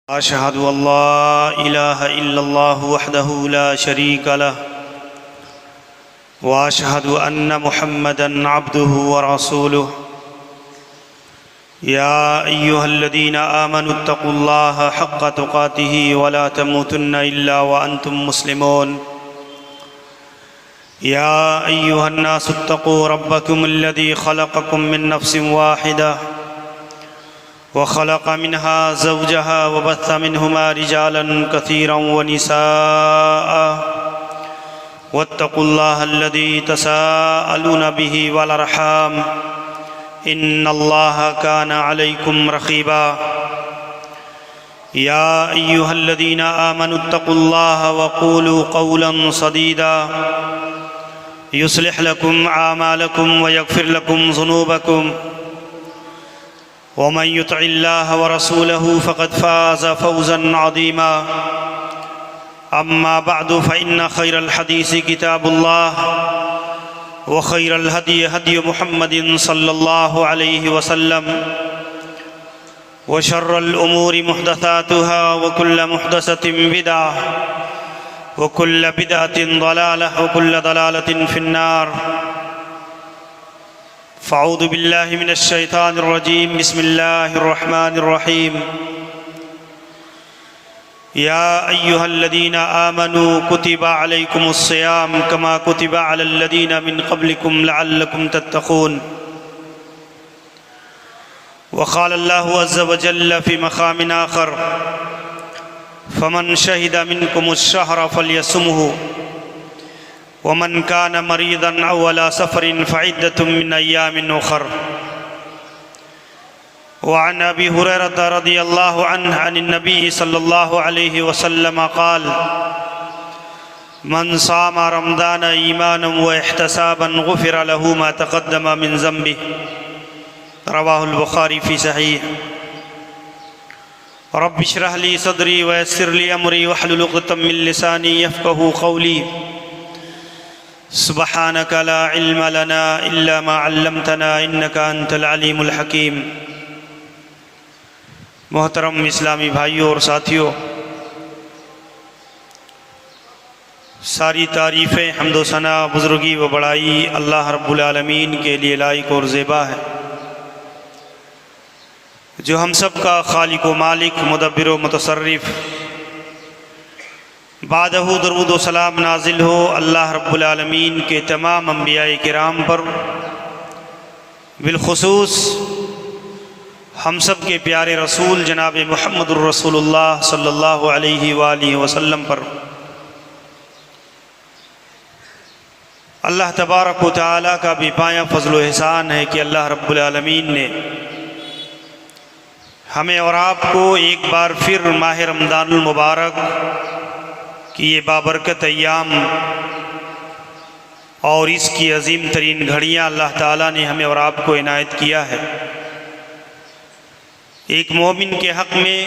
أشهد أن لا إله إلا الله وحده لا شريك له وأشهد أن محمدًا عبده ورسوله يا أيها الذين آمنوا اتقوا الله حق تقاته ولا تموتن إلا وأنتم مسلمون يا أيها الناس اتقوا ربكم الذي خلقكم من نفس واحدة وخلق منها زوجها وبث منهما رجالا كثيرا ونساء واتقوا الله الذي تساءلون به والأرحام إن الله كان عليكم رقيبا يا أيها الذين آمنوا اتقوا الله وقولوا قولا سديدا يصلح لكم أعمالكم ويغفر لكم ذنوبكم ومن يطع الله ورسوله فقد فاز فوزا عظيما أما بعد فإن خير الحديث كتاب الله وخير الهدي هدي محمد صلى الله عليه وسلم وشر الأمور محدثاتها وكل محدثة بدعة وكل بدعة ضلالة وكل ضلالة في النار فأعوذ بالله من الشيطان الرجيم بسم الله الرحمن الرحيم يا أيها الذين آمنوا كتب عليكم الصيام كما كتب على الذين من قبلكم لعلكم تتقون وقال الله عز وجل في مقام آخر فمن شهد منكم الشهر فليصمه ومن كان مريضا أو على سفر فعدة من أيام أخر وعن أبي هريرة رضي الله عنه عن النبي صلى الله عليه وسلم قال من صام رمضان إيمانا واحتسابا غفر له ما تقدم من ذنبه رواه البخاري في صحيح رب اشرح لي صدري ويسر لي أمري واحلل عقدة من لساني يفقهوا قولي سبحانك لا علم لنا إلا ما علمتنا إنك أنت العليم الحكيم محترم اسلامی بھائیوں اور ساتھیوں، ساری تعریفیں حمد و ثنا بزرگی و بڑائی اللہ رب العالمین کے لیے لائق اور زیبا ہے، جو ہم سب کا خالق و مالک مدبر و متصرف۔ بعدہ درود و سلام نازل ہو اللہ رب العالمین کے تمام انبیاء کرام پر، بالخصوص ہم سب کے پیارے رسول جناب محمد الرسول اللہ صلی اللہ علیہ وآلہ وسلم پر۔ اللہ تبارک و تعالیٰ کا بے پایہ فضل و احسان ہے کہ اللہ رب العالمین نے ہمیں اور آپ کو ایک بار پھر ماہ رمضان المبارک کہ یہ بابرکت ایام اور اس کی عظیم ترین گھڑیاں اللہ تعالیٰ نے ہمیں اور آپ کو عنایت کیا ہے۔ ایک مومن کے حق میں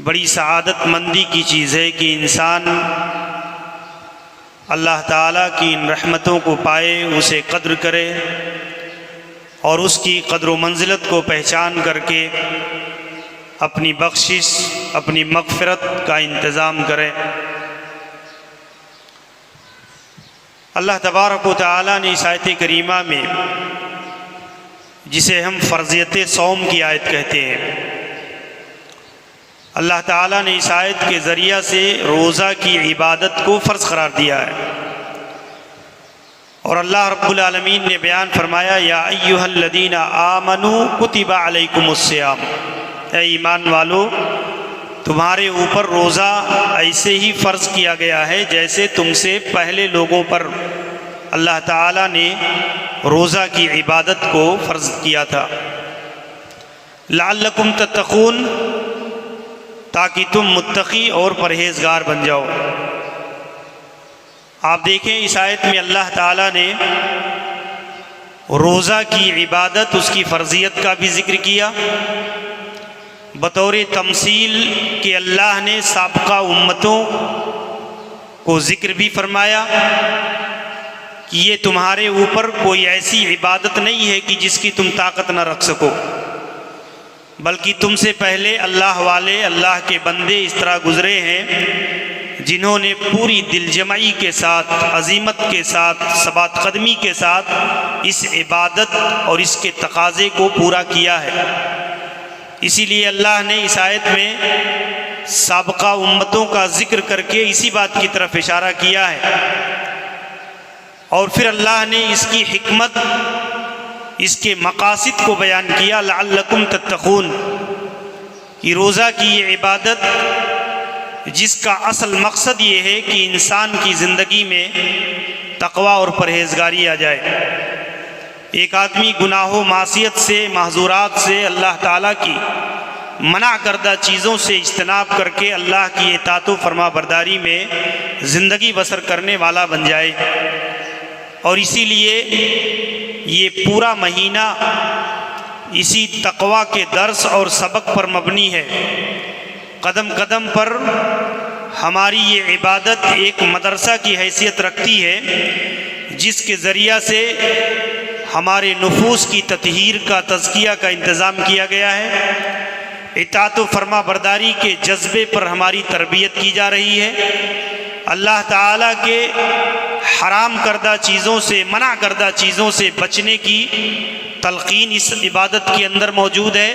بڑی سعادت مندی کی چیز ہے کہ انسان اللہ تعالیٰ کی ان رحمتوں کو پائے، اسے قدر کرے اور اس کی قدر و منزلت کو پہچان کر کے اپنی بخشش، اپنی مغفرت کا انتظام کرے۔ اللہ تبارک و تعالیٰ نے اس آیت کریمہ میں، جسے ہم فرضیت صوم کی آیت کہتے ہیں، اللہ تعالیٰ نے اس آیت کے ذریعہ سے روزہ کی عبادت کو فرض قرار دیا ہے، اور اللہ رب العالمین نے بیان فرمایا یا ایھا الذین آمنوا کتب علیکم الصیام، اے ایمان والو تمہارے اوپر روزہ ایسے ہی فرض کیا گیا ہے جیسے تم سے پہلے لوگوں پر اللہ تعالیٰ نے روزہ کی عبادت کو فرض کیا تھا، لعلکم تتقون، تاکہ تم متقی اور پرہیزگار بن جاؤ۔ آپ دیکھیں اس آیت میں اللہ تعالیٰ نے روزہ کی عبادت، اس کی فرضیت کا بھی ذکر کیا، بطور تمثیل کہ اللہ نے سابقہ امتوں کو ذکر بھی فرمایا کہ یہ تمہارے اوپر کوئی ایسی عبادت نہیں ہے کہ جس کی تم طاقت نہ رکھ سکو، بلکہ تم سے پہلے اللہ والے، اللہ کے بندے اس طرح گزرے ہیں جنہوں نے پوری دل جمعی کے ساتھ، عزیمت کے ساتھ، ثبات قدمی کے ساتھ اس عبادت اور اس کے تقاضے کو پورا کیا ہے۔ اسی لیے اللہ نے اس آیت میں سابقہ امتوں کا ذکر کر کے اسی بات کی طرف اشارہ کیا ہے، اور پھر اللہ نے اس کی حکمت، اس کے مقاصد کو بیان کیا، لعلکم تتقون، کہ روزہ کی یہ عبادت جس کا اصل مقصد یہ ہے کہ انسان کی زندگی میں تقوی اور پرہیزگاری آ جائے۔ ایک آدمی گناہ و معصیت سے، محظورات سے، اللہ تعالیٰ کی منع کردہ چیزوں سے اجتناب کر کے اللہ کی اطاعت و فرما برداری میں زندگی بسر کرنے والا بن جائے۔ اور اسی لیے یہ پورا مہینہ اسی تقوی کے درس اور سبق پر مبنی ہے۔ قدم قدم پر ہماری یہ عبادت ایک مدرسہ کی حیثیت رکھتی ہے، جس کے ذریعہ سے ہمارے نفوس کی تطہیر کا، تزکیہ کا انتظام کیا گیا ہے۔ اطاعت و فرما برداری کے جذبے پر ہماری تربیت کی جا رہی ہے۔ اللہ تعالیٰ کے حرام کردہ چیزوں سے، منع کردہ چیزوں سے بچنے کی تلقین اس عبادت کے اندر موجود ہے،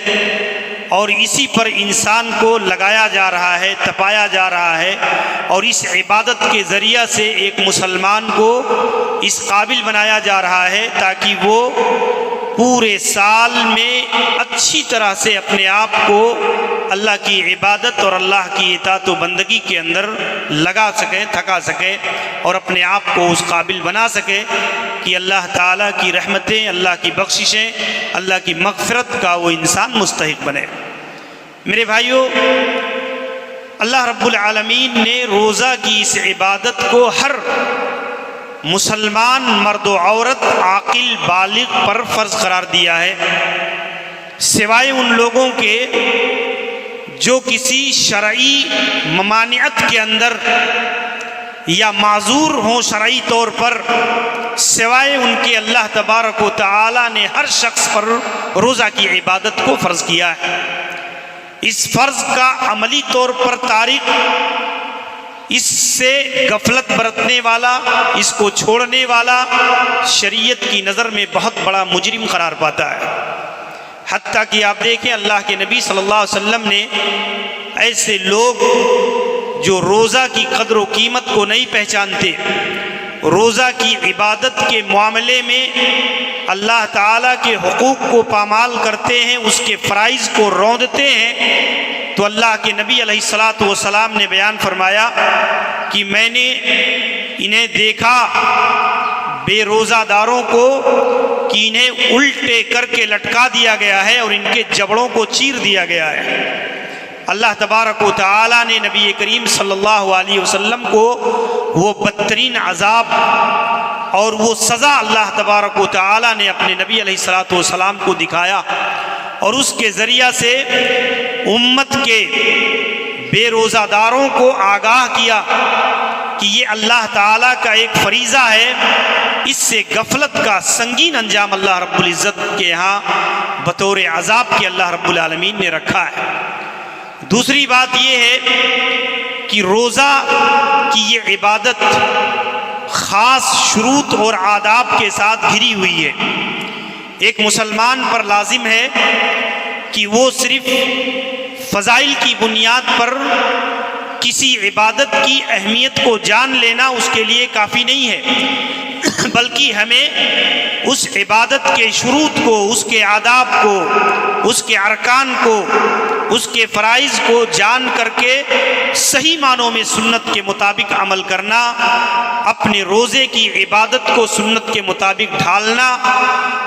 اور اسی پر انسان کو لگایا جا رہا ہے، تپایا جا رہا ہے، اور اس عبادت کے ذریعہ سے ایک مسلمان کو اس قابل بنایا جا رہا ہے تاکہ وہ پورے سال میں اچھی طرح سے اپنے آپ کو اللہ کی عبادت اور اللہ کی اطاعت و بندگی کے اندر لگا سکے، تھکا سکے، اور اپنے آپ کو اس قابل بنا سکے کہ اللہ تعالیٰ کی رحمتیں، اللہ کی بخششیں، اللہ کی مغفرت کا وہ انسان مستحق بنے۔ میرے بھائیوں، اللہ رب العالمین نے روزہ کی اس عبادت کو ہر مسلمان مرد و عورت، عاقل بالغ پر فرض قرار دیا ہے، سوائے ان لوگوں کے جو کسی شرعی ممانعت کے اندر یا معذور ہوں شرعی طور پر، سوائے ان کے اللہ تبارک و تعالی نے ہر شخص پر روزہ کی عبادت کو فرض کیا ہے۔ اس فرض کا عملی طور پر تارک، اس سے غفلت برتنے والا، اس کو چھوڑنے والا شریعت کی نظر میں بہت بڑا مجرم قرار پاتا ہے۔ حتیٰ کہ آپ دیکھیں اللہ کے نبی صلی اللہ علیہ وسلم نے ایسے لوگ جو روزہ کی قدر و قیمت کو نہیں پہچانتے، روزہ کی عبادت کے معاملے میں اللہ تعالیٰ کے حقوق کو پامال کرتے ہیں، اس کے فرائض کو روندتے ہیں، تو اللہ کے نبی علیہ الصلاۃ والسلام نے بیان فرمایا کہ میں نے انہیں دیکھا، بے روزہ داروں کو، کہ انہیں الٹے کر کے لٹکا دیا گیا ہے اور ان کے جبڑوں کو چیر دیا گیا ہے۔ اللہ تبارک و تعالی نے نبی کریم صلی اللہ علیہ وسلم کو وہ بدترین عذاب اور وہ سزا اللہ تبارک و تعالی نے اپنے نبی علیہ الصلاۃ والسلام کو دکھایا، اور اس کے ذریعہ سے امت کے بے روزہ داروں کو آگاہ کیا کہ یہ اللہ تعالیٰ کا ایک فریضہ ہے، اس سے غفلت کا سنگین انجام اللہ رب العزت کے ہاں بطور عذاب کے اللہ رب العالمین نے رکھا ہے۔ دوسری بات یہ ہے کہ روزہ کی یہ عبادت خاص شروط اور آداب کے ساتھ گھری ہوئی ہے۔ ایک مسلمان پر لازم ہے کہ وہ صرف فضائل کی بنیاد پر کسی عبادت کی اہمیت کو جان لینا اس کے لیے کافی نہیں ہے، بلکہ ہمیں اس عبادت کے شروط کو، اس کے آداب کو، اس کے ارکان کو، اس کے فرائض کو جان کر کے صحیح معنوں میں سنت کے مطابق عمل کرنا، اپنے روزے کی عبادت کو سنت کے مطابق ڈھالنا،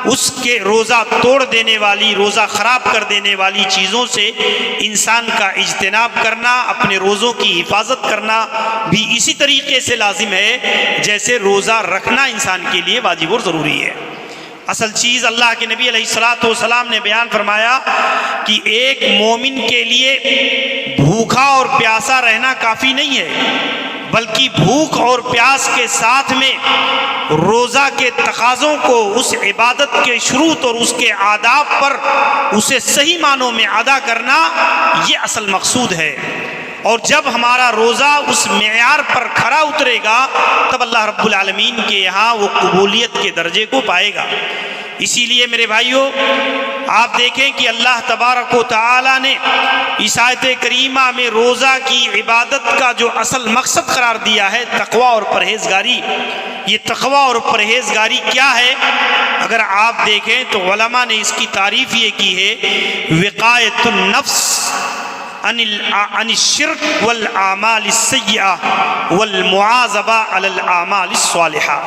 اس کے روزہ توڑ دینے والی، روزہ خراب کر دینے والی چیزوں سے انسان کا اجتناب کرنا، اپنے روزوں کی حفاظت کرنا بھی اسی طریقے سے لازم ہے جیسے روزہ رکھنا انسان کے لیے واجب اور ضروری ہے۔ اصل چیز اللہ کے نبی علیہ الصلاۃ والسلام نے بیان فرمایا کہ ایک مومن کے لیے بھوکا اور پیاسا رہنا کافی نہیں ہے، بلکہ بھوک اور پیاس کے ساتھ میں روزہ کے تقاضوں کو، اس عبادت کے شروط اور اس کے آداب پر اسے صحیح معنوں میں ادا کرنا، یہ اصل مقصود ہے۔ اور جب ہمارا روزہ اس معیار پر کھرا اترے گا تب اللہ رب العالمین کے یہاں وہ قبولیت کے درجے کو پائے گا۔ اسی لیے میرے بھائیوں، آپ دیکھیں کہ اللہ تبارک و تعالی نے اس آیت کریمہ میں روزہ کی عبادت کا جو اصل مقصد قرار دیا ہے تقویٰ اور پرہیزگاری۔ یہ تقویٰ اور پرہیزگاری کیا ہے؟ اگر آپ دیکھیں تو علماء نے اس کی تعریف یہ کی ہے، وقایت النفس عن الشرک والاعمال السیئہ والمعاذبہ علی الاعمال الصالحہ،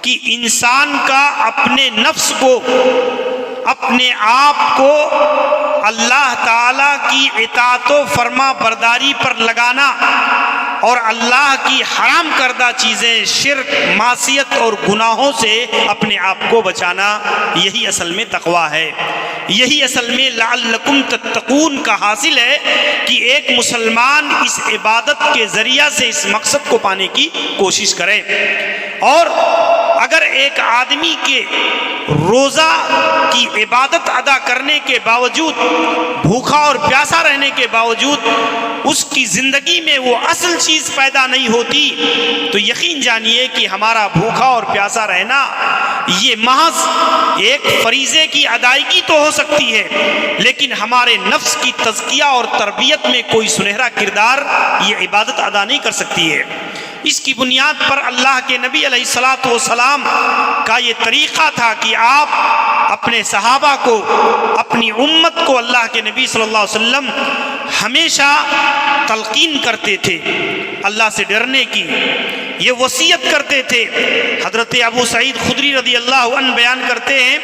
کہ انسان کا اپنے نفس کو، اپنے آپ کو اللہ تعالیٰ کی اطاعت و فرما برداری پر لگانا اور اللہ کی حرام کردہ چیزیں، شرک، معصیت اور گناہوں سے اپنے آپ کو بچانا، یہی اصل میں تقویٰ ہے۔ یہی اصل میں لعلکم تتقون کا حاصل ہے کہ ایک مسلمان اس عبادت کے ذریعہ سے اس مقصد کو پانے کی کوشش کرے۔ اور اگر ایک آدمی کے روزہ کی عبادت ادا کرنے کے باوجود، بھوکا اور پیاسا رہنے کے باوجود اس کی زندگی میں وہ اصل چیز پیدا نہیں ہوتی، تو یقین جانیے کہ ہمارا بھوکا اور پیاسا رہنا یہ محض ایک فریضے کی ادائیگی تو ہو سکتی ہے، لیکن ہمارے نفس کی تزکیہ اور تربیت میں کوئی سنہرا کردار یہ عبادت ادا نہیں کر سکتی ہے۔ اس کی بنیاد پر اللہ کے نبی علیہ الصلاۃ والسلام کا یہ طریقہ تھا کہ آپ اپنے صحابہ کو، اپنی امت کو اللہ کے نبی صلی اللہ علیہ وسلم ہمیشہ تلقین کرتے تھے اللہ سے ڈرنے کی، یہ وصیت کرتے تھے۔ حضرت ابو سعید خدری رضی اللہ عنہ بیان کرتے ہیں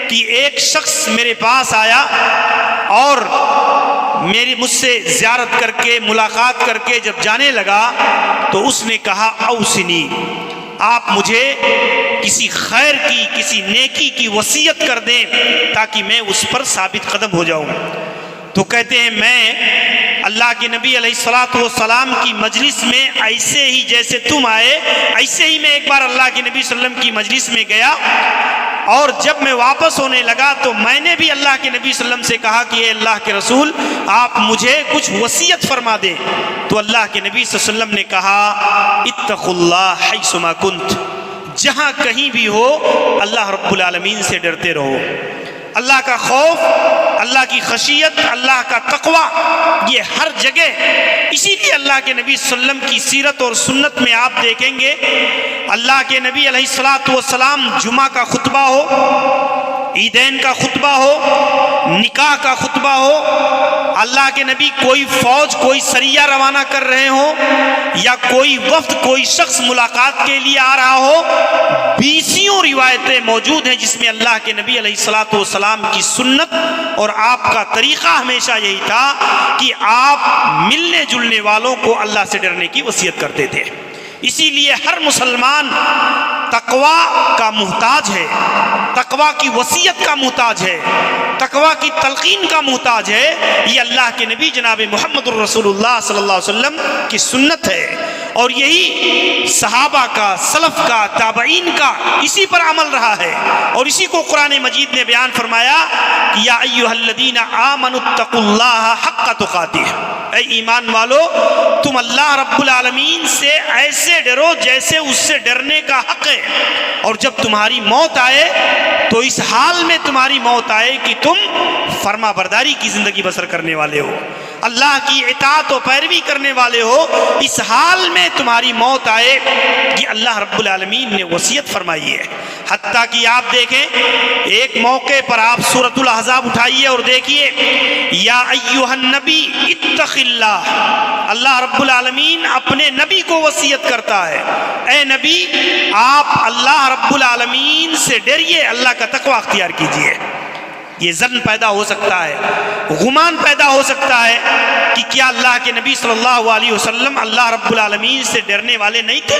کہ ایک شخص میرے پاس آیا اور مجھ سے زیارت کر کے، ملاقات کر کے جب جانے لگا تو اس نے کہا اوصنی، آپ مجھے کسی خیر کی، کسی نیکی کی وصیت کر دیں تاکہ میں اس پر ثابت قدم ہو جاؤں۔ تو کہتے ہیں میں اللہ کے نبی علیہ الصلاۃ والسلام کی مجلس میں ایسے ہی جیسے تم آئے، ایسے ہی میں ایک بار اللہ کے نبی صلی اللہ علیہ وسلم کی مجلس میں گیا، اور جب میں واپس ہونے لگا تو میں نے بھی اللہ کے نبی صلی اللہ علیہ وسلم سے کہا کہ اے اللہ کے رسول، آپ مجھے کچھ وصیت فرما دیں۔ تو اللہ کے نبی صلی اللہ علیہ وسلم نے کہا اتقوا اللہ حیثما کنت، جہاں کہیں بھی ہو اللہ رب العالمین سے ڈرتے رہو۔ اللہ کا خوف، اللہ کی خشیت، اللہ کا تقویٰ، یہ ہر جگہ۔ اسی لیے اللہ کے نبی صلی اللہ علیہ وسلم کی سیرت اور سنت میں آپ دیکھیں گے اللہ کے نبی علیہ الصلاۃ والسلام جمعہ کا خطبہ ہو، عیدین کا خطبہ ہو، نکاح کا خطبہ ہو، اللہ کے نبی کوئی فوج، کوئی سریہ روانہ کر رہے ہوں یا کوئی وفد، کوئی شخص ملاقات کے لیے آ رہا ہو، 20 روایتیں موجود ہیں جس میں اللہ کے نبی علیہ الصلاۃ والسلام کی سنت اور آپ کا طریقہ ہمیشہ یہی تھا کہ آپ ملنے جلنے والوں کو اللہ سے ڈرنے کی وصیت کرتے تھے۔ اسی لیے ہر مسلمان تقویٰ کا محتاج ہے، تقویٰ کی وصیت کا محتاج ہے، تقویٰ کی تلقین کا محتاج ہے۔ یہ اللہ کے نبی جناب محمد الرسول اللہ صلی اللہ علیہ وسلم کی سنت ہے، اور یہی صحابہ کا، سلف کا، تابعین کا اسی پر عمل رہا ہے، اور اسی کو قرآن مجید نے بیان فرمایا کہ یا ایھا الذین آمنوا اتقوا اللہ حق تقاتہ، اے ایمان والو تم اللہ رب العالمین سے ایسے ڈرو جیسے اس سے ڈرنے کا حق ہے، اور جب تمہاری موت آئے تو اس حال میں تمہاری موت آئے کہ تم فرما برداری کی زندگی بسر کرنے والے ہو، اللہ کی اطاعت و پیروی کرنے والے ہو، اس حال میں تمہاری موت آئے، یہ اللہ رب العالمین نے وصیت فرمائی ہے۔ حتیٰ کہ آپ دیکھیں ایک موقع پر آپ سورۃ الاحزاب اٹھائیے اور دیکھیے، یا ایھا النبی اتق اللہ، اللہ رب العالمین اپنے نبی کو وصیت کرتا ہے، اے نبی آپ اللہ رب العالمین سے ڈریے، اللہ کا تقویٰ اختیار کیجیے۔ یہ ظن پیدا ہو سکتا ہے، گمان پیدا ہو سکتا ہے کہ کیا اللہ کے نبی صلی اللہ علیہ وسلم اللہ رب العالمین سے ڈرنے والے نہیں تھے،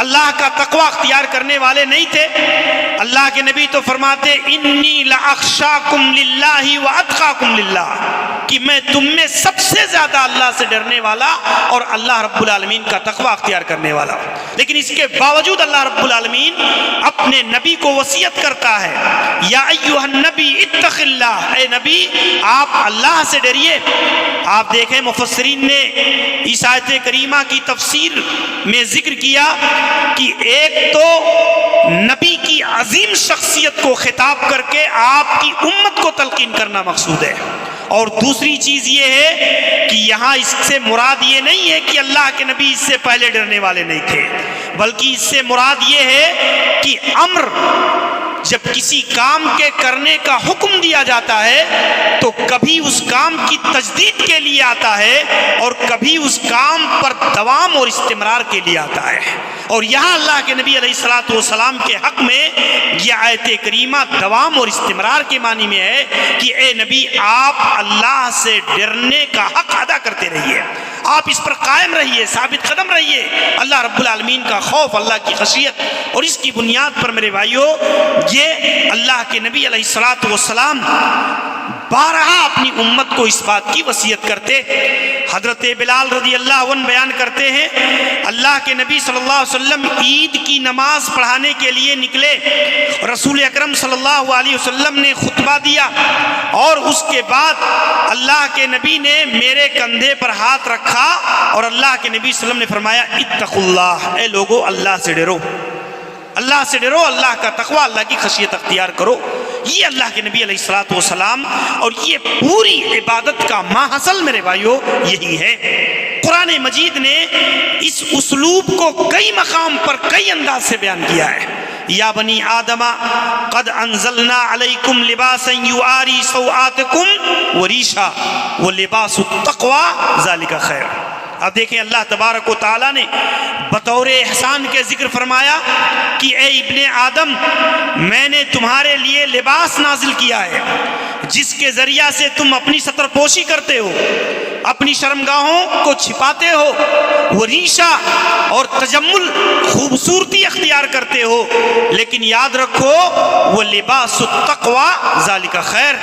اللہ کا تقویٰ اختیار کرنے والے نہیں تھے؟ اللہ کے نبی تو فرماتے انی لاخشاکم للہ واتقاکم للہ، کہ میں تم میں سب سے زیادہ اللہ سے ڈرنے والا اور اللہ رب العالمین کا تقوی اختیار کرنے والا ہوں۔ لیکن اس کے باوجود اللہ رب العالمین اپنے نبی کو وصیت کرتا ہے، یا ایھا النبی اتق اللہ، اے نبی آپ اللہ سے ڈریے۔ آپ دیکھیں مفسرین نے اس آیت کریمہ کی تفسیر میں ذکر کیا کہ ایک تو نبی کی عظیم شخصیت کو خطاب کر کے آپ کی امت کو تلقین کرنا مقصود ہے، اور دوسری چیز یہ ہے کہ یہاں اس سے مراد یہ نہیں ہے کہ اللہ کے نبی اس سے پہلے ڈرنے والے نہیں تھے، بلکہ اس سے مراد یہ ہے کہ امر جب کسی کام کے کرنے کا حکم دیا جاتا ہے تو کبھی اس کام کی تجدید کے لیے آتا ہے اور کبھی اس کام پر دوام اور استمرار کے لیے آتا ہے، اور یہاں اللہ کے نبی علیہ الصلوۃ والسلام کے حق میں یہ آیت کریمہ دوام اور استمرار کے معنی میں ہے کہ اے نبی آپ اللہ سے ڈرنے کا حق ادا کرتے رہیے، آپ اس پر قائم رہیے، ثابت قدم رہیے، اللہ رب العالمین کا خوف، اللہ کی خشیت، اور اس کی بنیاد پر میرے بھائیوں یہ اللہ کے نبی علیہ الصلوۃ والسلام بارہا اپنی امت کو اس بات کی وصیت کرتے۔ حضرت بلال رضی اللہ عنہ بیان کرتے ہیں اللہ کے نبی صلی اللہ علیہ وسلم عید کی نماز پڑھانے کے لیے نکلے، رسول اکرم صلی اللہ علیہ وسلم نے خطبہ دیا، اور اس کے بعد اللہ کے نبی نے میرے کندھے پر ہاتھ رکھا اور اللہ کے نبی صلی اللہ علیہ وسلم نے فرمایا اتقوا اللہ، اے لوگو اللہ سے ڈرو، اللہ سے ڈرو، اللہ کا تقوی، اللہ کی خشیت اختیار کرو۔ یہ اللہ کے نبی علیہ الصلوۃ والسلام اور یہ پوری عبادت کا ماحصل میرے بھائیوں یہی ہے۔ قرآن مجید نے اس اسلوب کو کئی مقام پر کئی انداز سے بیان کیا ہے۔ یا بنی آدم قد انزلنا علیکم لباسا یواری سوآتکم وریشا ولباس التقوی ذالک خیر۔ اب دیکھیں اللہ تبارک و تعالیٰ نے بطور احسان کے ذکر فرمایا کہ اے ابن آدم میں نے تمہارے لیے لباس نازل کیا ہے جس کے ذریعہ سے تم اپنی ستر پوشی کرتے ہو، اپنی شرمگاہوں کو چھپاتے ہو، وہ ریشہ اور تجمل خوبصورتی اختیار کرتے ہو، لیکن یاد رکھو وہ لباس التقوی ذالک خیر،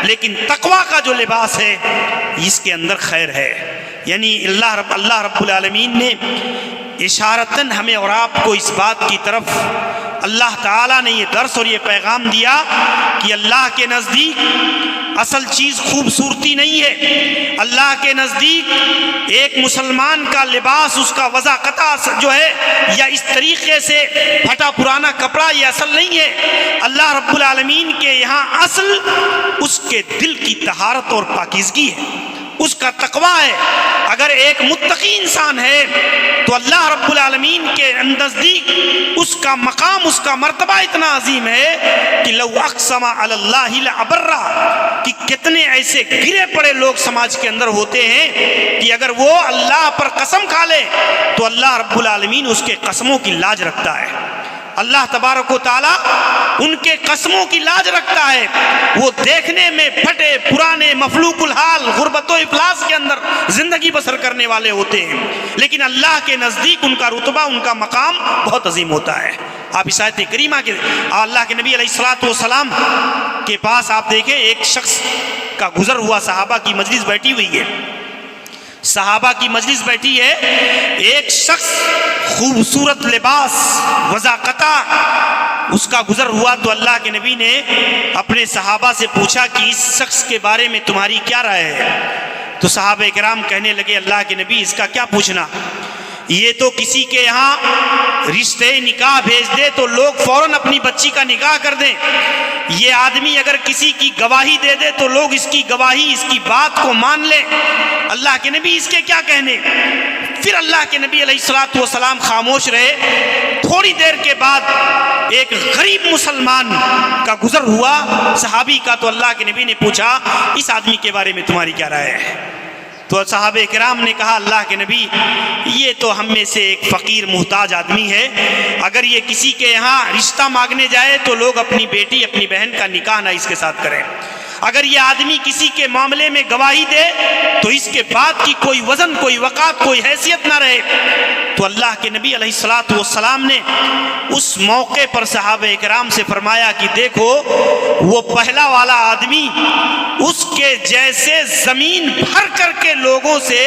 لیکن تقوی کا جو لباس ہے اس کے اندر خیر ہے۔ یعنی اللہ رب العالمین نے اشارتاً ہمیں اور آپ کو اس بات کی طرف اللہ تعالیٰ نے یہ درس اور یہ پیغام دیا کہ اللہ کے نزدیک اصل چیز خوبصورتی نہیں ہے، اللہ کے نزدیک ایک مسلمان کا لباس، اس کا وضاقتہ جو ہے یا اس طریقے سے پھٹا پرانا کپڑا یہ اصل نہیں ہے۔ اللہ رب العالمین کے یہاں اصل اس کے دل کی طہارت اور پاکیزگی ہے، اس کا تقوی ہے۔ اگر ایک متقی انسان ہے تو اللہ رب العالمین کے نزدیک اس کا مقام، اس کا مرتبہ اتنا عظیم ہے کہ لو اقسم علی اللہ لابرہ، کہ کتنے ایسے گرے پڑے لوگ سماج کے اندر ہوتے ہیں کہ اگر وہ اللہ پر قسم کھا لے تو اللہ رب العالمین اس کے قسموں کی لاج رکھتا ہے، اللہ تبارک و تعالیٰ ان کے قسموں کی لاج رکھتا ہے۔ وہ دیکھنے میں پھٹے پرانے مفلوق الحال غربت و افلاس کے اندر زندگی بسر کرنے والے ہوتے ہیں، لیکن اللہ کے نزدیک ان کا رتبہ، ان کا مقام بہت عظیم ہوتا ہے۔ آپ اس آیت کریمہ کے اللہ کے نبی علیہ الصلوۃ والسلام کے پاس آپ دیکھیں ایک شخص کا گزر ہوا، صحابہ کی مجلس بیٹھی ہوئی ہے، صحابہ کی مجلس بیٹھی ہے، ایک شخص خوبصورت لباس وضاقتہ اس کا گزر ہوا، تو اللہ کے نبی نے اپنے صحابہ سے پوچھا کہ اس شخص کے بارے میں تمہاری کیا رائے ہے؟ تو صحابہ کرام کہنے لگے اللہ کے نبی اس کا کیا پوچھنا، یہ تو کسی کے یہاں رشتے نکاح بھیج دے تو لوگ فوراً اپنی بچی کا نکاح کر دیں، یہ آدمی اگر کسی کی گواہی دے دے تو لوگ اس کی گواہی، اس کی بات کو مان لیں، اللہ کے نبی اس کے کیا کہنے؟ پھر اللہ کے نبی علیہ الصلوۃ والسلام خاموش رہے۔ تھوڑی دیر کے بعد ایک غریب مسلمان کا گزر ہوا صحابی کا، تو اللہ کے نبی نے پوچھا اس آدمی کے بارے میں تمہاری کیا رائے ہے؟ تو صحابہ کرام نے کہا اللہ کے نبی یہ تو ہم میں سے ایک فقیر محتاج آدمی ہے، اگر یہ کسی کے یہاں رشتہ مانگنے جائے تو لوگ اپنی بیٹی، اپنی بہن کا نکاح نہ اس کے ساتھ کریں۔ اگر یہ آدمی کسی کے معاملے میں گواہی دے تو اس کے بعد کی کوئی وزن، کوئی وقات، کوئی حیثیت نہ رہے۔ تو اللہ کے نبی علیہ الصلوۃ والسلام نے اس موقع پر صحابہ کرام سے فرمایا کہ دیکھو وہ پہلا والا آدمی اس کے جیسے زمین بھر کر کے لوگوں سے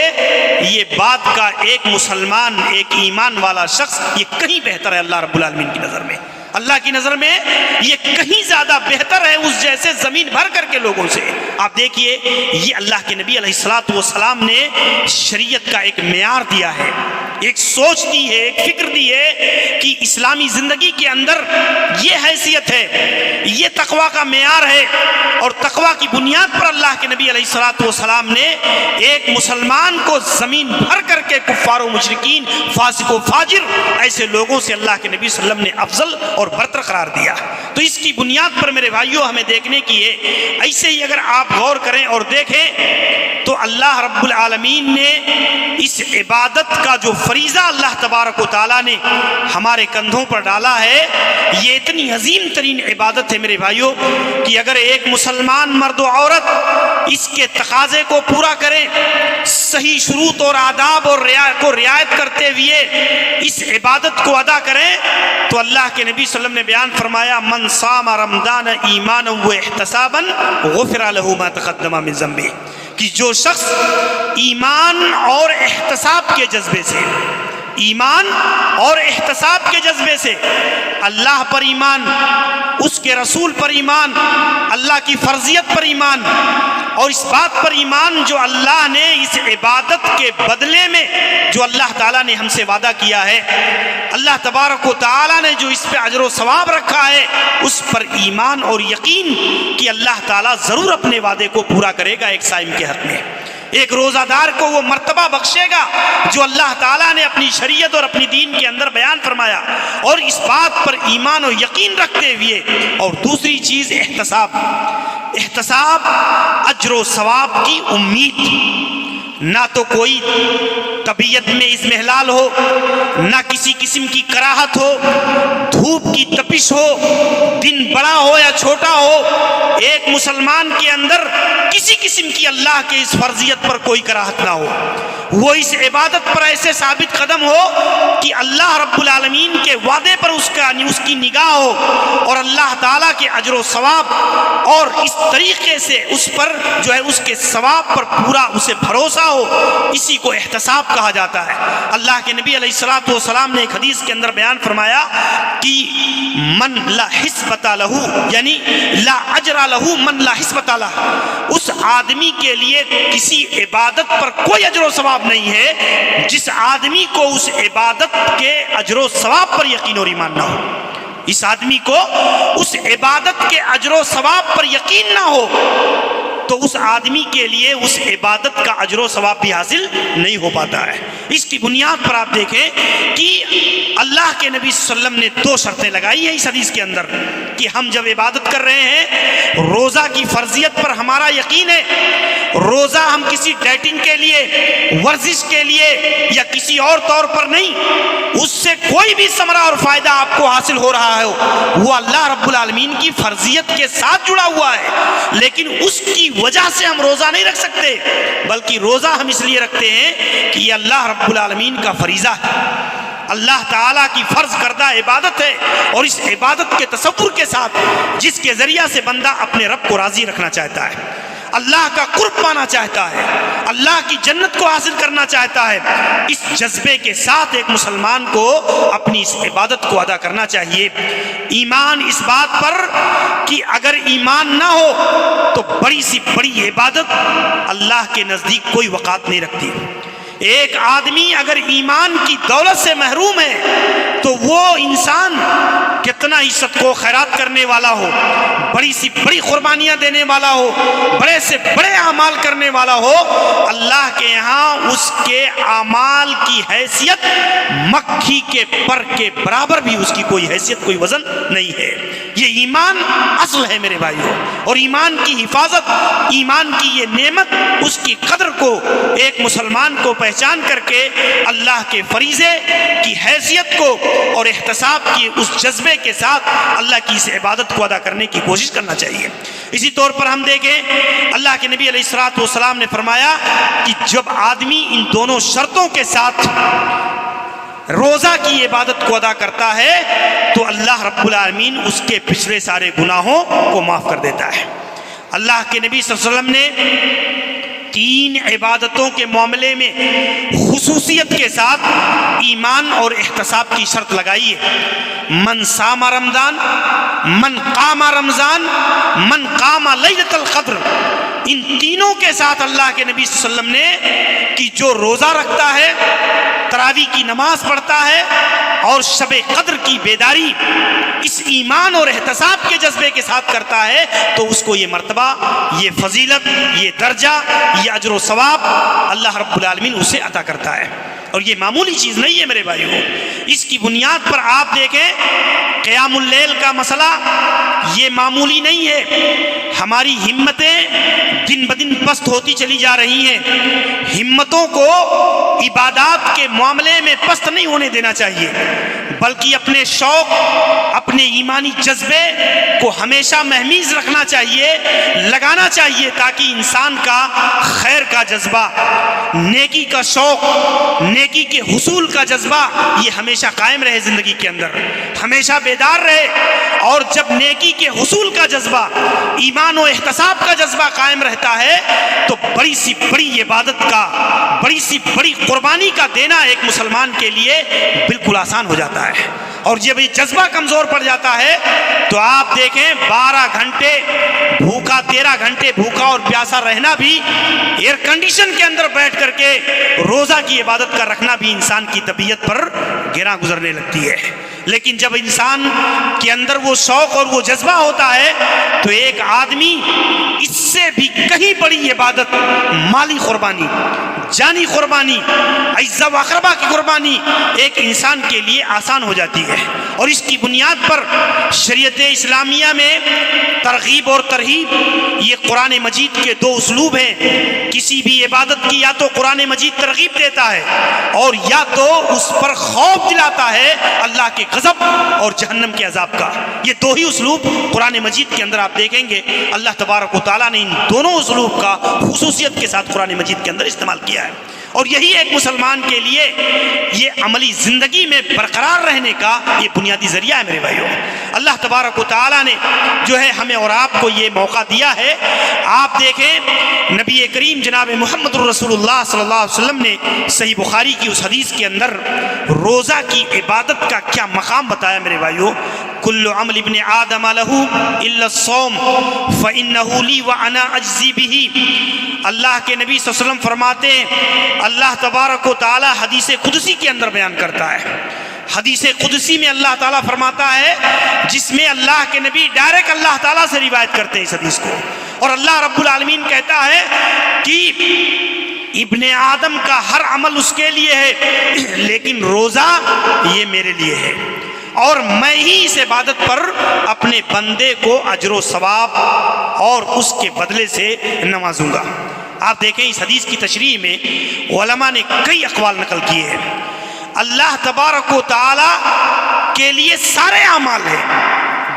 یہ بات کا ایک مسلمان، ایک ایمان والا شخص یہ کہیں بہتر ہے اللہ رب العالمین کی نظر میں۔ اللہ کی نظر میں یہ کہیں زیادہ بہتر ہے اس جیسے زمین بھر کر کے لوگوں سے۔ آپ دیکھیے یہ اللہ کے نبی علیہ الصلوۃ والسلام نے شریعت کا ایک معیار دیا ہے، ایک سوچ دی ہے، ایک فکر دی ہے کہ اسلامی زندگی کے اندر یہ حیثیت ہے، یہ تقوی کا معیار ہے، اور تقوی کی بنیاد پر اللہ کے نبی علیہ الصلوۃ والسلام نے ایک مسلمان کو زمین بھر کر کے کفار و مشرکین، فاسق و فاجر ایسے لوگوں سے اللہ کے نبی صلی اللہ علیہ وسلم نے افضل اور برتر قرار دیا۔ تو اس کی بنیاد پر میرے بھائیوں ہمیں دیکھنے کی ہے، ایسے ہی اگر آپ غور کریں اور دیکھیں تو اللہ رب العالمین نے اس عبادت کا جو فریضہ اللہ تبارک و تعالیٰ نے ہمارے کندھوں پر ڈالا ہے، یہ اتنی عظیم ترین عبادت ہے میرے بھائیوں کہ اگر ایک مسلمان مرد و عورت اس کے تقاضے کو پورا کریں، صحیح شروط اور آداب اور کو رعایت کرتے ہوئے اس عبادت کو ادا کریں، تو اللہ کے نبی صلی اللہ علیہ وسلم نے بیان فرمایا من صام رمضان ایمانا و احتسابا غفر له ما تقدم من ذنبه، کہ جو شخص ایمان اور احتساب کے جذبے سے، ایمان اور احتساب کے جذبے سے اللہ پر ایمان، اس کے رسول پر ایمان، اللہ کی فرضیت پر ایمان، اور اس بات پر ایمان جو اللہ نے اس عبادت کے بدلے میں جو اللہ تعالیٰ نے ہم سے وعدہ کیا ہے، اللہ تبارک و تعالیٰ نے جو اس پہ اجر و ثواب رکھا ہے، اس پر ایمان اور یقین کہ اللہ تعالیٰ ضرور اپنے وعدے کو پورا کرے گا ایک صائم کے حق میں، ایک روزہ دار کو وہ مرتبہ بخشے گا جو اللہ تعالیٰ نے اپنی شریعت اور اپنی دین کے اندر بیان فرمایا، اور اس بات پر ایمان و یقین رکھتے ہوئے۔ اور دوسری چیز احتساب، احتساب اجر و ثواب کی امید، نہ تو کوئی طبیعت میں اضمحلال ہو، نہ کسی قسم کی کراہت ہو، دھوپ کی تپش ہو، دن بڑا ہو یا چھوٹا ہو، ایک مسلمان کے اندر کسی قسم کی اللہ کے اس فرضیت پر کوئی کراہت نہ ہو، وہ اس عبادت پر ایسے ثابت قدم ہو کہ اللہ رب العالمین کے وعدے پر اس کی نگاہ ہو، اور اللہ تعالیٰ کے اجر و ثواب، اور اس طریقے سے اس پر جو ہے اس کے ثواب پر پورا اسے بھروسہ ہو، اسی کو احتساب کہا جاتا ہے۔ اللہ کے نبی علیہ الصلوۃ والسلام نے ایک حدیث کے اندر بیان فرمایا کہ من لا حسبۃ لہ، یعنی لا اجر لہ من لا حسبۃ لہ، اس آدمی کے لیے کسی عبادت پر کوئی اجر و ثواب نہیں ہے جس آدمی کو اس عبادت کے اجر و ثواب پر یقین اور ایمان نہ ہو، اس آدمی کو اس عبادت کے اجر و ثواب پر یقین نہ ہو تو اس آدمی کے لیے اس عبادت کا اجر و ثواب بھی حاصل نہیں ہو پاتا ہے۔ اس کی بنیاد پر آپ دیکھیں کہ اللہ کے نبی صلی اللہ علیہ وسلم نے دو شرطیں لگائی ہیں اس حدیث کے اندر کہ ہم جب عبادت کر رہے ہیں، روزہ کی فرضیت پر ہمارا یقین ہے، روزہ ہم کسی ڈیٹنگ کے لیے، ورزش کے لیے یا کسی اور طور پر نہیں، اس سے کوئی بھی ثمرہ اور فائدہ آپ کو حاصل ہو رہا ہے وہ اللہ رب العالمین کی فرضیت کے ساتھ جڑا ہوا ہے، لیکن اس کی وجہ سے ہم روزہ نہیں رکھ سکتے، بلکہ روزہ ہم اس لیے رکھتے ہیں کہ یہ اللہ رب العالمین کا فریضہ ہے، اللہ تعالیٰ کی فرض کردہ عبادت ہے، اور اس عبادت کے تصور کے ساتھ جس کے ذریعہ سے بندہ اپنے رب کو راضی رکھنا چاہتا ہے، اللہ کا قرب پانا چاہتا ہے، اللہ کی جنت کو حاصل کرنا چاہتا ہے، اس جذبے کے ساتھ ایک مسلمان کو اپنی اس عبادت کو ادا کرنا چاہیے۔ ایمان اس بات پر کہ اگر ایمان نہ ہو تو بڑی سی بڑی عبادت اللہ کے نزدیک کوئی وقعت نہیں رکھتی۔ ایک آدمی اگر ایمان کی دولت سے محروم ہے تو وہ انسان کتنا ہی صدقہ و خیرات کرنے والا ہو، بڑی سی بڑی قربانیاں دینے والا ہو، بڑے سے بڑے اعمال کرنے والا ہو، اللہ کے یہاں اس کے اعمال کی حیثیت مکھی کے پر کے برابر بھی اس کی کوئی حیثیت، کوئی وزن نہیں ہے۔ یہ ایمان اصل ہے میرے بھائیوں، اور ایمان کی حفاظت، ایمان کی یہ نعمت، اس کی قدر کو ایک مسلمان کو پہچان کر کے اللہ کے فریضے کی حیثیت کو اور احتساب کی اس جذبے کے ساتھ اللہ کی اس عبادت کو ادا کرنے کی کوشش کرنا چاہیے۔ اسی طور پر ہم دیکھیں اللہ کے نبی علیہ الصلوۃ والسلام نے فرمایا کہ جب آدمی ان دونوں شرطوں کے ساتھ روزہ کی عبادت کو ادا کرتا ہے تو اللہ رب العالمین اس کے پچھلے سارے گناہوں کو معاف کر دیتا ہے۔ اللہ کے نبی صلی اللہ علیہ وسلم نے 3 عبادتوں کے معاملے میں خصوصیت کے ساتھ ایمان اور احتساب کی شرط لگائی ہے۔ من صام رمضان، من قام رمضان، من قام لیلۃ القدر، ان تینوں کے ساتھ اللہ کے نبی صلی اللہ علیہ وسلم نے کہ جو روزہ رکھتا ہے، تراویح کی نماز پڑھتا ہے اور شب قدر کی بیداری اس ایمان اور احتساب کے جذبے کے ساتھ کرتا ہے تو اس کو یہ مرتبہ، یہ فضیلت، یہ درجہ، یہ اجر و ثواب اللہ رب العالمین اسے عطا کرتا ہے۔ اور یہ معمولی چیز نہیں ہے میرے بھائیوں، اس کی بنیاد پر آپ دیکھیں قیام اللیل کا مسئلہ یہ معمولی نہیں ہے۔ ہماری ہمتیں دن بدن پست ہوتی چلی جا رہی ہیں، ہمتوں کو عبادات کے معاملے میں پست نہیں ہونے دینا چاہیے، بلکہ اپنے شوق، اپنے ایمانی جذبے کو ہمیشہ مہمیز رکھنا چاہیے، لگانا چاہیے، تاکہ انسان کا خیر کا جذبہ، نیکی کا شوق، نیکی کے حصول کا جذبہ یہ ہمیشہ قائم رہے، زندگی کے اندر ہمیشہ بیدار رہے۔ اور جب نیکی کے حصول کا جذبہ، ایمان و احتساب کا جذبہ قائم رہتا ہے تو بڑی سی بڑی عبادت کا، بڑی سی بڑی قربانی کا دینا ایک مسلمان کے لیے بالکل آسان ہو جاتا ہے۔ اور جب یہ جذبہ کمزور پڑ جاتا ہے تو آپ دیکھیں 12 گھنٹے بھوکا، 13 گھنٹے بھوکا اور پیاسا رہنا بھی، ایئر کنڈیشن کے اندر بیٹھ کر کے روزہ کی عبادت کا رکھنا بھی انسان کی طبیعت پر گراں گزرنے لگتی ہے۔ لیکن جب انسان کے اندر وہ شوق اور وہ جذبہ ہوتا ہے تو ایک آدمی اس سے بھی کہیں بڑی عبادت، مالی قربانی، جانی قربانی، اعزا و اقربا کی قربانی ایک انسان کے لیے آسان ہو جاتی ہے۔ اور اس کی بنیاد پر شریعت اسلامیہ میں ترغیب اور ترہیب، یہ قرآن مجید کے 2 اسلوب ہیں۔ کسی بھی عبادت کی یا تو قرآن مجید ترغیب دیتا ہے اور یا تو اس پر خوف دلاتا ہے اللہ کے غضب اور جہنم کے عذاب کا۔ یہ 2 ہی اسلوب قرآن مجید کے اندر آپ دیکھیں گے، اللہ تبارک و تعالیٰ نے ان دونوں اسلوب کا خصوصیت کے ساتھ قرآن مجید کے اندر استعمال کیا ہے۔ اور یہی ایک مسلمان کے لیے یہ عملی زندگی میں برقرار رہنے کا یہ بنیادی ذریعہ ہے میرے بھائیوں۔ اللہ تبارک و تعالیٰ نے جو ہے ہمیں اور آپ کو یہ موقع دیا ہے۔ آپ دیکھیں نبی کریم جناب محمد رسول اللہ صلی اللہ علیہ وسلم نے صحیح بخاری کی اس حدیث کے اندر روزہ کی عبادت کا کیا مقام بتایا میرے بھائیوں۔ کل عمل ابن آدم لہ الا الصوم فانہ لی وانا اجزی بہ۔ اللہ کے نبی صلی اللہ علیہ وسلم فرماتے ہیں، اللہ تبارک و تعالی حدیث قدسی کے اندر بیان کرتا ہے، حدیث قدسی میں اللہ تعالیٰ فرماتا ہے، جس میں اللہ کے نبی ڈائریکٹ اللہ تعالیٰ سے روایت کرتے ہیں اس حدیث کو، اور اللہ رب العالمین کہتا ہے کہ ابن آدم کا ہر عمل اس کے لیے ہے لیکن روزہ یہ میرے لیے ہے، اور میں ہی اس عبادت پر اپنے بندے کو اجر و ثواب اور اس کے بدلے سے نوازوں گا۔ آپ دیکھیں اس حدیث کی تشریح میں علماء نے کئی اقوال نقل کیے ہیں۔ اللہ تبارک و تعالی کے لیے سارے اعمال ہیں،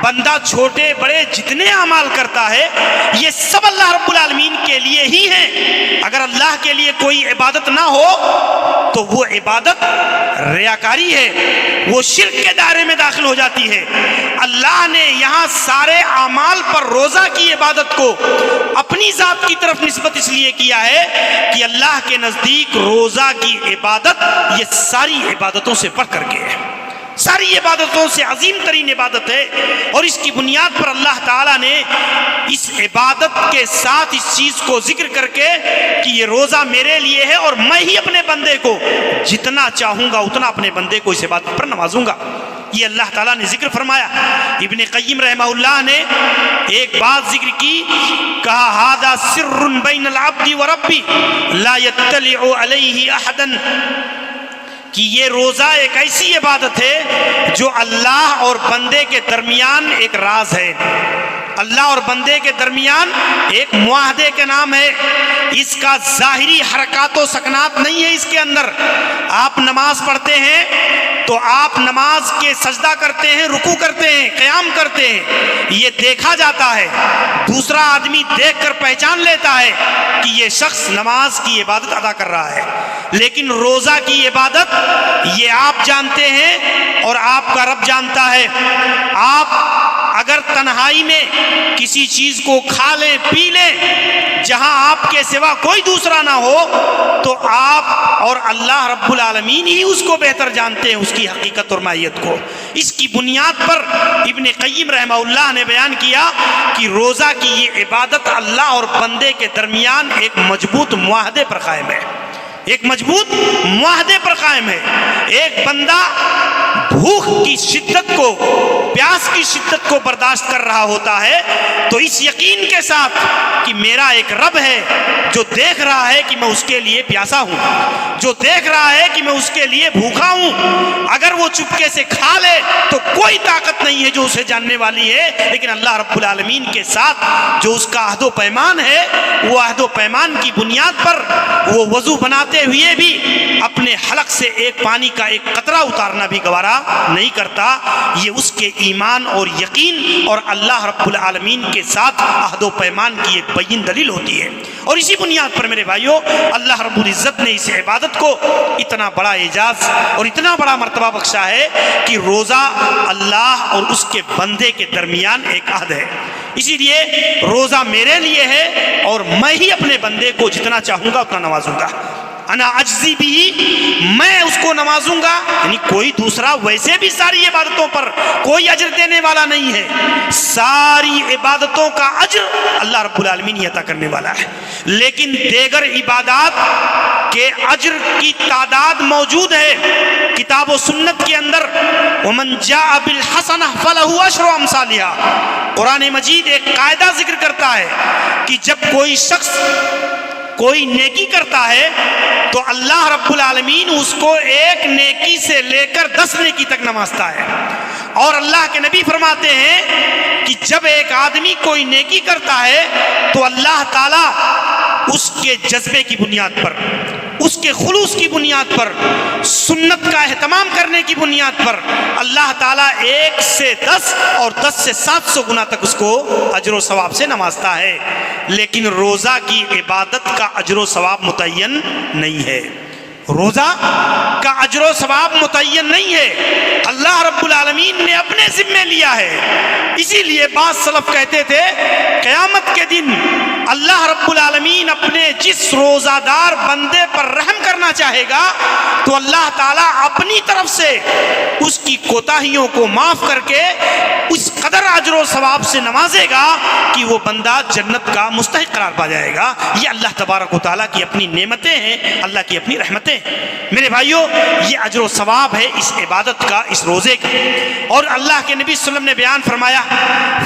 بندہ چھوٹے بڑے جتنے اعمال کرتا ہے یہ سب اللہ رب العالمین کے لیے ہی ہیں۔ اگر اللہ کے لیے کوئی عبادت نہ ہو تو وہ عبادت ریاکاری ہے، وہ شرک کے دائرے میں داخل ہو جاتی ہے۔ اللہ نے یہاں سارے اعمال پر روزہ کی عبادت کو اپنی ذات کی طرف نسبت اس لیے کیا ہے کہ اللہ کے نزدیک روزہ کی عبادت یہ ساری عبادتوں سے بڑھ کر کے ہے، ساری عبادتوں سے عظیم ترین عبادت ہے، اور اس کی بنیاد پر اللہ تعالیٰ نے اس عبادت کے ساتھ اس چیز کو ذکر کر کے کہ یہ روزہ میرے لیے ہے اور میں ہی اپنے بندے کو جتنا چاہوں گا اتنا اپنے بندے کو اس عبادت پر نوازوں گا، یہ اللہ تعالیٰ نے ذکر فرمایا۔ ابن قیم رحمہ اللہ نے ایک بات ذکر کی، کہا ھذا سر بین العبد وربی لا یطلع علیہ احد، کہ یہ روزہ ایک ایسی عبادت ہے جو اللہ اور بندے کے درمیان ایک راز ہے، اللہ اور بندے کے درمیان ایک معاہدے کے نام ہے، اس کا ظاہری حرکات و سکنات نہیں ہے، اس کے اندر آپ نماز پڑھتے ہیں تو آپ نماز کے سجدہ کرتے ہیں، رکوع کرتے ہیں، قیام کرتے ہیں، یہ دیکھا جاتا ہے، دوسرا آدمی دیکھ کر پہچان لیتا ہے کہ یہ شخص نماز کی عبادت ادا کر رہا ہے۔ لیکن روزہ کی عبادت یہ آپ جانتے ہیں اور آپ کا رب جانتا ہے۔ آپ اگر تنہائی میں کسی چیز کو کھا لیں، پی لیں، جہاں آپ کے سوا کوئی دوسرا نہ ہو، تو آپ اور اللہ رب العالمین ہی اس کو بہتر جانتے ہیں، اس کی حقیقت اور ماہیت کو۔ اس کی بنیاد پر ابن قیم رحمہ اللہ نے بیان کیا کہ روزہ کی یہ عبادت اللہ اور بندے کے درمیان ایک مضبوط معاہدے پر قائم ہے، ایک مضبوط معاہدے پر قائم ہے۔ ایک بندہ بھوک کی شدت کو، پیاس کی شدت کو برداشت کر رہا ہوتا ہے تو اس یقین کے ساتھ کہ میرا ایک رب ہے جو دیکھ رہا ہے کہ میں اس کے لیے پیاسا ہوں، جو دیکھ رہا ہے کہ میں اس کے لیے بھوکا ہوں، اگر وہ چپکے سے کھا لے تو کوئی طاقت نہیں ہے جو اسے جاننے والی ہے، لیکن اللہ رب العالمین کے ساتھ جو اس کا عہد و پیمان ہے، وہ عہد و پیمان کی بنیاد پر وہ وضو بناتے ہوئے بھی اپنے حلق سے ایک پانی کا ایک قطرہ اتارنا بھی گوارا نہیں کرتا۔ یہ اس کے ایمان اور یقین اور اللہ رب العالمین کے ساتھ عہد و پیمان کی ایک بین دلیل ہوتی ہے۔ اور اسی بنیاد پر میرے بھائیوں، اللہ رب العزت نے اس عبادت کو اتنا بڑا اعزاز اور اتنا بڑا مرتبہ بخشا ہے کہ روزہ اللہ اور اس کے بندے کے درمیان ایک عہد ہے۔ اسی لیے روزہ میرے لیے ہے اور میں ہی اپنے بندے کو جتنا چاہوں گا اتنا نوازوں گا۔ انا اجزی بھی، میں اس کو نوازوں گا، یعنی کوئی دوسرا ویسے بھی ساری عبادتوں پر کوئی اجر دینے والا نہیں ہے، ساری عبادتوں کا اجر اللہ رب العالمین ہی عطا کرنے والا ہے۔ لیکن دیگر عبادات کے اجر کی تعداد موجود ہے کتاب و سنت کے اندر، ومن جاء بالحسنہ فلہ عشر امثالها۔ قرآن مجید ایک قاعدہ ذکر کرتا ہے کہ جب کوئی شخص کوئی نیکی کرتا ہے تو اللہ رب العالمین اس کو ایک نیکی سے لے کر 10 نیکی تک نوازتا ہے۔ اور اللہ کے نبی فرماتے ہیں کہ جب ایک آدمی کوئی نیکی کرتا ہے تو اللہ تعالیٰ اس کے جذبے کی بنیاد پر، اس کے خلوص کی بنیاد پر، سنت کا اہتمام کرنے کی بنیاد پر اللہ تعالیٰ 1 سے 10 اور 10 سے 700 گنا تک اس کو اجر و ثواب سے نوازتا ہے۔ لیکن روزہ کی عبادت کا اجر و ثواب متعین نہیں ہے، روزہ کا اجر و ثواب متعین نہیں ہے، اللہ رب العالمین نے اپنے ذمے لیا ہے۔ اسی لیے بعض سلف کہتے تھے قیامت کے دن اللہ رب العالمین اپنے جس روزہ دار بندے پر رحم کرنا چاہے گا تو اللہ تعالیٰ اپنی طرف سے اس کی کوتاہیوں کو معاف کر کے اس قدر اجر و ثواب سے نوازے گا کہ وہ بندہ جنت کا مستحق قرار پا جائے گا۔ یہ اللہ تبارک و تعالیٰ کی اپنی نعمتیں ہیں، اللہ کی اپنی رحمتیں۔ میرے بھائیوں، یہ اجر و ثواب ہے اس عبادت کا، اس روزے کا۔ اور اللہ کے نبی صلی اللہ علیہ وسلم نے بیان فرمایا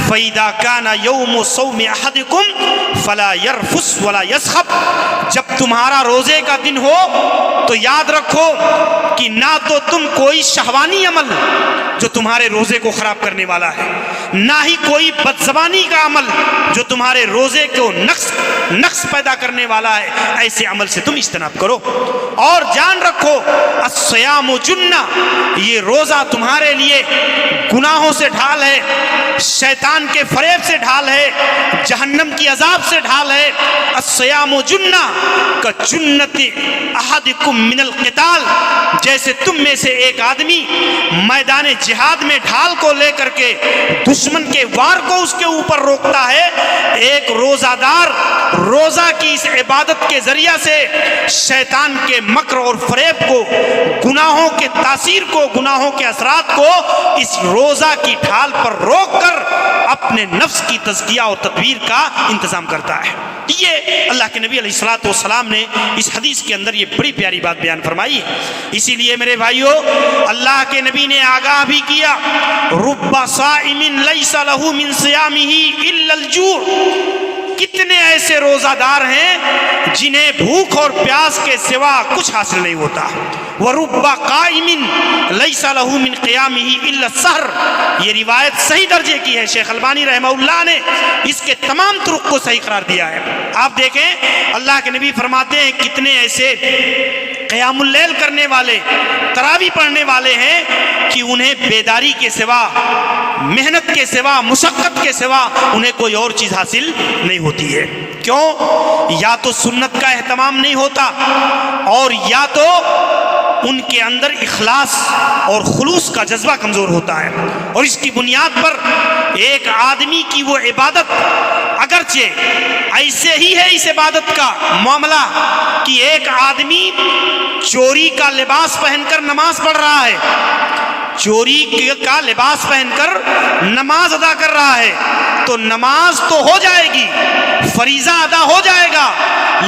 فَإِذَا كَانَ يَوْمُ صَوْمِ أَحَدِكُمْ فَلَا يَرْفُثْ وَلَا يَسْخَبْ۔ جب تمہارا روزے کا دن ہو تو یاد رکھو کہ نہ تو تم کوئی شہوانی عمل جو تمہارے روزے کو خراب کرنے والا ہے، نہ ہی کوئی بدزبانی کا عمل جو تمہارے روزے کو نقص پیدا کرنے والا ہے، ایسے عمل سے تم اجتناب کرو۔ اور جان رکھو الصیام جنہ، یہ روزہ تمہارے لیے گناہوں سے ڈھال ہے، شیطان کے فریب سے ڈھال ہے، جہنم کی عذاب سے ڈھال ہے۔ الصیام جنہ کا جنت احدکم من القتال، جیسے تم میں سے ایک آدمی میدان جہاد میں ڈھال کو لے کر کے دشمن کے وار کو اس کے اوپر روکتا ہے، ایک روزہ دار روزہ کی اس عبادت کے ذریعہ سے شیطان کے مکر اور فریب کو، گناہوں کے تاثیر کو، گناہوں کے اثرات کو اس روزہ کی ڈھال پر روک کر اپنے نفس کی تزکیہ اور تطہیر کا انتظام کرتا ہے۔ یہ اللہ کے نبی علیہ الصلوۃ والسلام نے اس حدیث کے اندر یہ بڑی پیاری بات بیان فرمائی ہے۔ اسی لیے میرے بھائیوں، اللہ کے نبی نے آگاہ بھی کیا رب صائم لیس لہ من صیامہ الا الجوع، کتنے ایسے روزہ دار ہیں جنہیں بھوک اور پیاس کے سوا کچھ حاصل نہیں ہوتا۔ وَرُبَّ قَائِمٍ لَيْسَ لَهُ مِنْ قِيَامِهِ إِلَّا السَّحْرُ، یہ روایت صحیح درجے کی ہے، شیخ البانی رحمہ اللہ نے اس کے تمام طرق کو صحیح قرار دیا ہے۔ آپ دیکھیں اللہ کے نبی فرماتے ہیں کتنے ایسے قیام اللیل کرنے والے، تراویح پڑھنے والے ہیں کہ انہیں بیداری کے سوا، محنت کے سوا، مشقت کے سوا انہیں کوئی اور چیز حاصل نہیں ہوتی ہے۔ کیوں؟ یا تو سنت کا اہتمام نہیں ہوتا، اور یا تو ان کے اندر اخلاص اور خلوص کا جذبہ کمزور ہوتا ہے۔ اور اس کی بنیاد پر ایک آدمی کی وہ عبادت، اگرچہ ایسے ہی ہے اس عبادت کا معاملہ کہ ایک آدمی چوری کا لباس پہن کر نماز پڑھ رہا ہے، چوری کا لباس پہن کر نماز ادا کر رہا ہے، تو نماز تو ہو جائے گی، فریضہ ادا ہو جائے گا،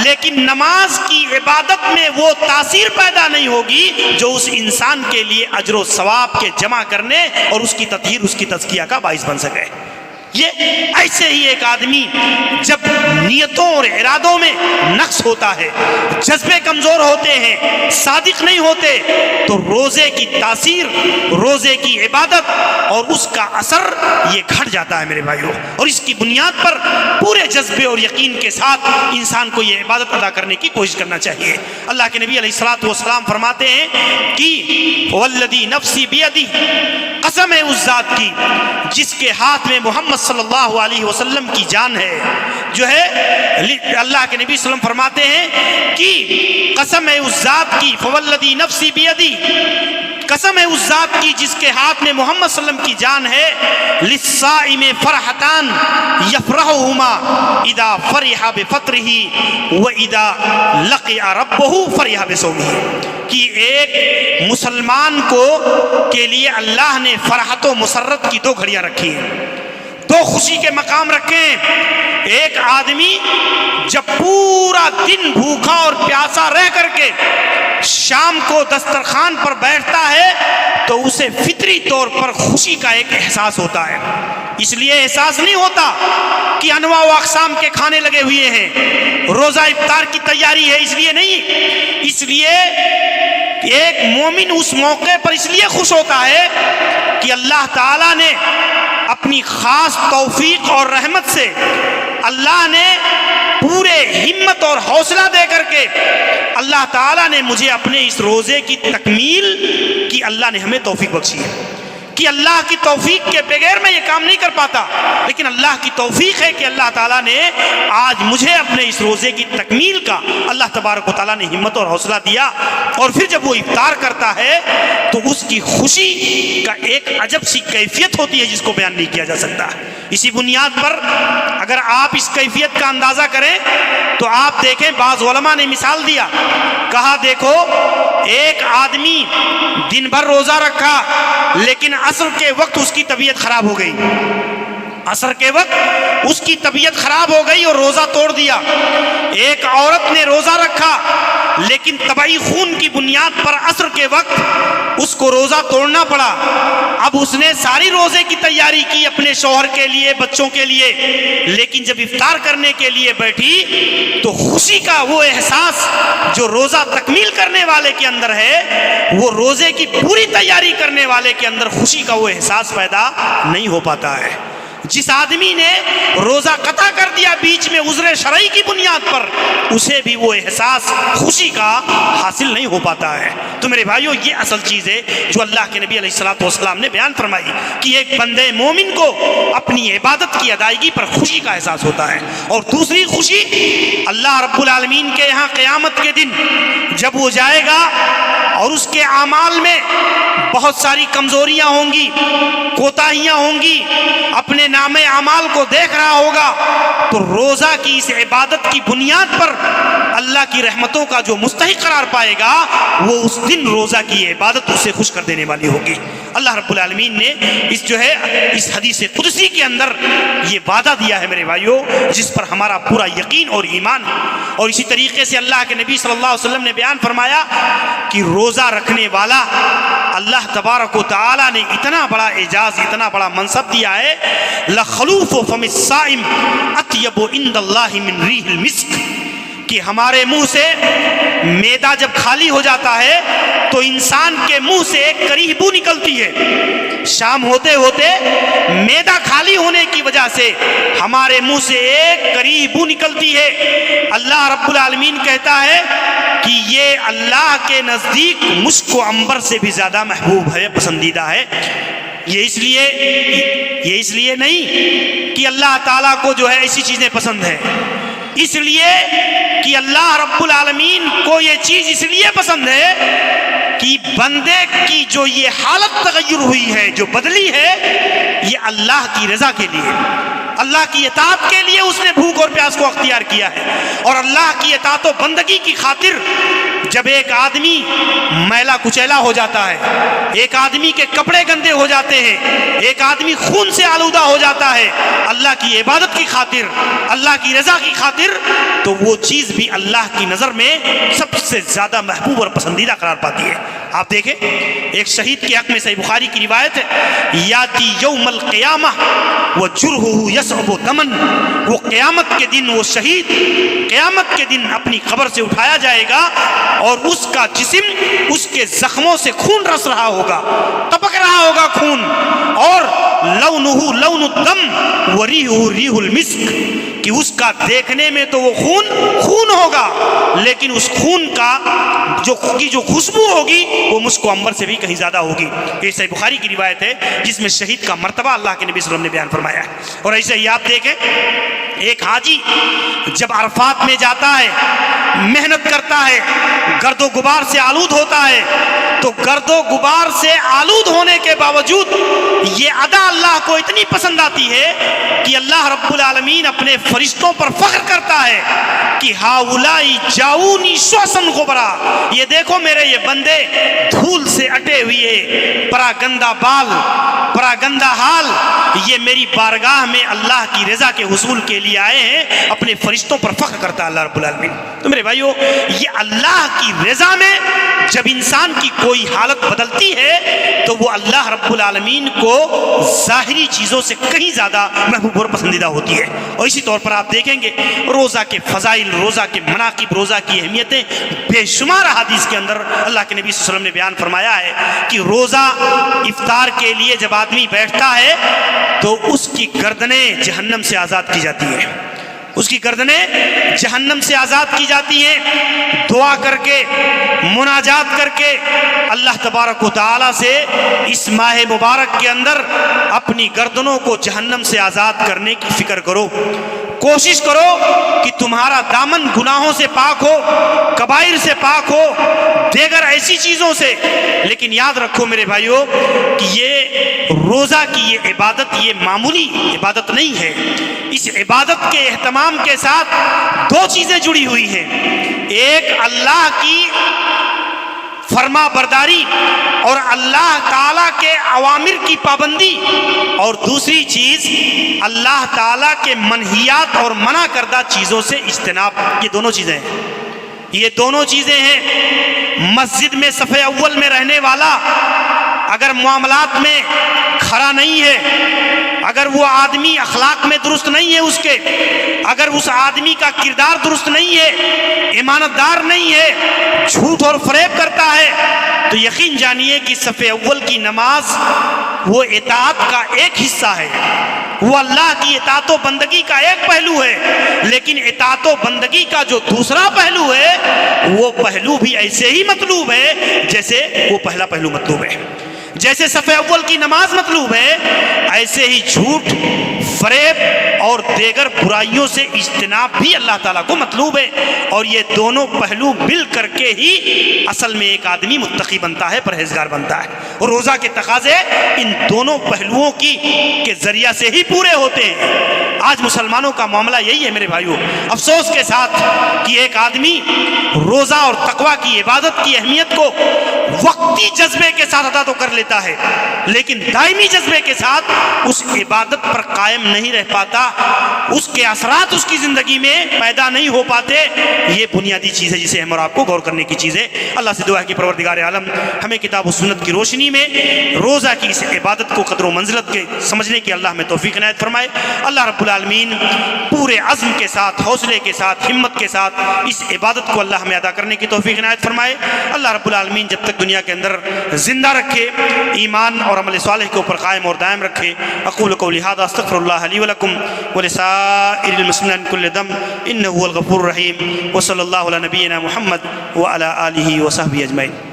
لیکن نماز کی عبادت میں وہ تاثیر پیدا نہیں ہوگی جو اس انسان کے لیے اجر و ثواب کے جمع کرنے اور اس کی تطہیر، اس کی تزکیہ کا باعث بن سکے۔ یہ ایسے ہی ایک آدمی جب نیتوں اور ارادوں میں نقص ہوتا ہے، جذبے کمزور ہوتے ہیں، صادق نہیں ہوتے، تو روزے کی تاثیر، روزے کی عبادت اور اس کا اثر یہ گھٹ جاتا ہے میرے بھائیوں۔ اور اس کی بنیاد پر پورے جذبے اور یقین کے ساتھ انسان کو یہ عبادت ادا کرنے کی کوشش کرنا چاہیے۔ اللہ کے نبی علیہ الصلوۃ والسلام فرماتے ہیں کہ والذی نفسی بیدہ، قسم ہے اس ذات کی جس کے ہاتھ میں محمد صلی اللہ علیہ وسلم کی جان ہے، جو ہے اللہ کے نبی صلی اللہ علیہ وسلم فرماتے ہیں کہ قسم ہے اس ذات کی، فوالذی نفسی بیدی، قسم ہے اس ذات کی جس کے ہاتھ میں محمد صلی اللہ علیہ وسلم کی جان ہے، للصائم فرحتان یفرحہما اذا فرح بفطرہ واذا لقی ربہ فرح بصومہ، کہ ایک مسلمان کو کے لیے اللہ نے فرحت و مسرت کی دو گھڑیاں رکھی ہیں، دو خوشی کے مقام رکھے ہیں۔ ایک آدمی جب پورا دن بھوکا اور پیاسا رہ کر کے شام کو دسترخوان پر بیٹھتا ہے تو اسے فطری طور پر خوشی کا ایک احساس ہوتا ہے۔ اس لیے احساس نہیں ہوتا کہ انواع و اقسام کے کھانے لگے ہوئے ہیں، روزہ افطار کی تیاری ہے، اس لیے نہیں، اس لیے ایک مومن اس موقع پر اس لیے خوش ہوتا ہے کہ اللہ تعالیٰ نے اپنی خاص توفیق اور رحمت سے، اللہ نے پورے ہمت اور حوصلہ دے کر کے اللہ تعالیٰ نے مجھے اپنے اس روزے کی تکمیل کی اللہ نے ہمیں توفیق بخشی ہے، کہ اللہ کی توفیق کے بغیر میں یہ کام نہیں کر پاتا، لیکن اللہ کی توفیق ہے کہ اللہ تعالیٰ نے آج مجھے اپنے اس روزے کی تکمیل کا اللہ تبارک و تعالیٰ نے ہمت اور حوصلہ دیا۔ اور پھر جب وہ افطار کرتا ہے تو اس کی خوشی کا ایک عجب سی کیفیت ہوتی ہے جس کو بیان نہیں کیا جا سکتا۔ اسی بنیاد پر اگر آپ اس کیفیت کا اندازہ کریں تو آپ دیکھیں، بعض علماء نے مثال دیا، کہا دیکھو ایک آدمی دن بھر روزہ رکھا لیکن عصر کے وقت اس کی طبیعت خراب ہو گئی، عصر کے وقت اس کی طبیعت خراب ہو گئی اور روزہ توڑ دیا۔ ایک عورت نے روزہ رکھا لیکن طبعی خون کی بنیاد پر عصر کے وقت اس کو روزہ توڑنا پڑا۔ اب اس نے ساری روزے کی تیاری کی اپنے شوہر کے لیے، بچوں کے لیے، لیکن جب افطار کرنے کے لیے بیٹھی تو خوشی کا وہ احساس جو روزہ تکمیل کرنے والے کے اندر ہے، وہ روزے کی پوری تیاری کرنے والے کے اندر خوشی کا وہ احساس پیدا نہیں ہو پاتا ہے۔ جس آدمی نے روزہ قطع کر دیا بیچ میں عذر شرعی کی بنیاد پر، اسے بھی وہ احساس خوشی کا حاصل نہیں ہو پاتا ہے۔ تو میرے بھائیو، یہ اصل چیز ہے جو اللہ کے نبی علیہ الصلوۃ والسلام نے بیان فرمائی کہ ایک بندے مومن کو اپنی عبادت کی ادائیگی پر خوشی کا احساس ہوتا ہے۔ اور دوسری خوشی اللہ رب العالمین کے یہاں قیامت کے دن جب وہ جائے گا اور اس کے اعمال میں بہت ساری کمزوریاں ہوں گی، کوتاہیاں ہوں گی، اپنے نام اعمال کو دیکھ رہا ہوگا، تو روزہ کی اس عبادت کی بنیاد پر اللہ کی رحمتوں کا جو مستحق قرار پائے گا، وہ اس دن روزہ کی عبادت اسے خوش کر دینے والی ہوگی۔ اللہ رب العالمین نے اس حدیث قدسی کے اندر یہ وعدہ دیا ہے میرے بھائیوں، جس پر ہمارا پورا یقین اور ایمان ہے۔ اور اسی طریقے سے اللہ کے نبی صلی اللہ علیہ وسلم نے بیان فرمایا کہ روزہ رکھنے والا اللہ تبارک و تعالی نے اتنا بڑا اعزاز، اتنا بڑا منصب دیا ہے، لخلوف فم الصائم اطیب عند اللہ من ریح المسک، کہ ہمارے منہ سے معدہ جب خالی ہو جاتا ہے تو انسان کے منہ سے ایک کری بو نکلتی ہے۔ شام ہوتے ہوتے معدہ خالی ہونے کی وجہ سے ہمارے منہ سے ایک کری بو نکلتی ہے۔ اللہ رب العالمین کہتا ہے کہ یہ اللہ کے نزدیک مشک و عنبر سے بھی زیادہ محبوب ہے، پسندیدہ ہے۔ یہ اس لیے نہیں کہ اللہ تعالیٰ کو جو ہے ایسی چیزیں پسند ہیں، اس لیے کہ اللہ رب العالمین کو یہ چیز اس لیے پسند ہے کہ بندے کی جو یہ حالت تغیر ہوئی ہے، جو بدلی ہے، یہ اللہ کی رضا کے لیے، اللہ کی اطاعت کے لیے اس نے بھوک اور پیاس کو اختیار کیا ہے۔ اور اللہ کی اطاعت و بندگی کی خاطر جب ایک آدمی میلا کچیلا ہو جاتا ہے، ایک آدمی کے کپڑے گندے ہو جاتے ہیں، ایک آدمی خون سے آلودہ ہو جاتا ہے اللہ کی عبادت کی خاطر، اللہ کی رضا کی خاطر، تو وہ چیز بھی اللہ کی نظر میں سب سے زیادہ محبوب اور پسندیدہ قرار پاتی ہے۔ آپ دیکھیں ایک شہید کے حق میں صحیح بخاری کی روایت ہے، یاتی یوم القیامہ وجرحہ یصعب دمن، وہ قیامت کے دن، وہ شہید قیامت کے دن اپنی قبر سے اٹھایا جائے گا اور اس کا جسم اس کے زخموں سے خون رس رہا ہوگا، ٹپک رہا ہوگا خون، اور لونہ لون الدم وریحہ ریح المسک، کہ اس کا دیکھنے میں تو وہ خون ہوگا، لیکن اس خون کا جو خوشبو ہوگی وہ مشک و عنبر سے بھی کہیں زیادہ ہوگی۔ یہ صحیح بخاری کی روایت ہے جس میں شہید کا مرتبہ اللہ کے نبی صلی اللہ علیہ وسلم نے بیان فرمایا ہے۔ اور ایسے ہی آپ دیکھیں ایک حاجی جب عرفات میں جاتا ہے، محنت کرتا ہے، گرد و غبار سے آلود ہوتا ہے، تو گرد و غبار سے آلود ہونے کے باوجود یہ ادا اللہ کو اتنی پسند آتی ہے کہ اللہ رب العالمین اپنے فرشتوں پر فخر کرتا ہے کہ ہاؤلائی جاؤنی شوسن غبرا، یہ دیکھو میرے یہ بندے دھول سے اٹے ہوئے، پراگندہ بال، پراگندہ حال، یہ میری بارگاہ میں اللہ کی رضا کے حصول کے لیے آئے ہیں، اپنے فرشتوں پر فخر کرتا ہے اللہ رب العالمین۔ تو میرے بھائیو، یہ اللہ کی رضا میں جب انسان کی کوئی حالت بدلتی ہے تو وہ اللہ رب العالمین کو ظاہری چیزوں سے کہیں زیادہ محبوب اور پسندیدہ ہوتی ہے۔ اور اسی طور پر آپ دیکھیں گے روزہ کے فضائل، روزہ کے مناقب، روزہ کی اہمیتیں بے شمار حدیث کے اندر اللہ کے نبی صلی اللہ علیہ وسلم نے بیان فرمایا ہے کہ روزہ افطار کے لیے جب آدمی بیٹھتا ہے تو اس کی گردنیں جہنم سے آزاد کی جاتی ہیں، اس کی گردنیں جہنم سے آزاد کی جاتی ہیں۔ دعا کر کے، مناجات کر کے اللہ تبارک و تعالی سے اس ماہ مبارک کے اندر اپنی گردنوں کو جہنم سے آزاد کرنے کی فکر کرو، کوشش کرو کہ تمہارا دامن گناہوں سے پاک ہو، کبائر سے پاک ہو، دیگر ایسی چیزوں سے۔ لیکن یاد رکھو میرے بھائیو کہ یہ روزہ کی یہ عبادت یہ معمولی عبادت نہیں ہے، اس عبادت کے اہتمام کے ساتھ دو چیزیں جڑی ہوئی ہیں، ایک اللہ کی فرما برداری اور اللہ تعالیٰ کے اوامر کی پابندی، اور دوسری چیز اللہ تعالیٰ کے منہیات اور منع کردہ چیزوں سے اجتناب۔ یہ دونوں چیزیں ہیں، یہ دونوں چیزیں ہیں۔ مسجد میں صف اول میں رہنے والا اگر معاملات میں کھڑا نہیں ہے، اگر وہ آدمی اخلاق میں درست نہیں ہے، اس کے اگر اس آدمی کا کردار درست نہیں ہے، امانت دار نہیں ہے، جھوٹ اور فریب کرتا ہے، تو یقین جانیے کہ صف اول کی نماز وہ اطاعت کا ایک حصہ ہے، وہ اللہ کی اطاعت و بندگی کا ایک پہلو ہے، لیکن اطاعت و بندگی کا جو دوسرا پہلو ہے وہ پہلو بھی ایسے ہی مطلوب ہے جیسے وہ پہلا پہلو مطلوب ہے۔ جیسے صف اول کی نماز مطلوب ہے، ایسے ہی جھوٹ، فریب اور دیگر برائیوں سے اجتناب بھی اللہ تعالیٰ کو مطلوب ہے، اور یہ دونوں پہلو مل کر کے ہی اصل میں ایک آدمی متقی بنتا ہے، پرہیزگار بنتا ہے۔ اور روزہ کے تقاضے ان دونوں پہلوؤں کے ذریعہ سے ہی پورے ہوتے ہیں۔ آج مسلمانوں کا معاملہ یہی ہے میرے بھائیوں، افسوس کے ساتھ کہ ایک آدمی روزہ اور تقویٰ کی عبادت کی اہمیت کو وقتی جذبے کے ساتھ ادا تو کر لیتا ہے، لیکن دائمی جذبے کے ساتھ اس عبادت پر قائم نہیں رہ پاتا، اس کے اثرات اس کی زندگی میں پیدا نہیں ہو پاتے۔ یہ بنیادی چیز ہے جسے ہم اور آپ کو غور کرنے کی چیز ہے۔ اللہ سے دعا ہے کہ پروردگار عالم ہمیں کتاب و سنت کی روشنی میں روزہ کی اس عبادت کو قدر و منزلت کے سمجھنے کی اللہ میں توفیق عنایت فرمائے۔ اللہ رب العالمین پورے عزم کے ساتھ، حوصلے کے ساتھ، ہمت کے ساتھ اس عبادت کو اللہ ہمیں ادا کرنے کی توفیق عنایت فرمائے۔ اللہ رب العالمین جب تک دنیا کے اندر زندہ رکھے ایمان اور عمل صالح کے اوپر قائم اور دائم رکھے۔ اقول قولی ھذا استغفر اللہ لی ولکم ولسائر المسلمین من کل ذنب انہ هو الغفور الرحیم، وصلی اللہ علی نبینا محمد وعلی آلہ وصحبہ اجمعین۔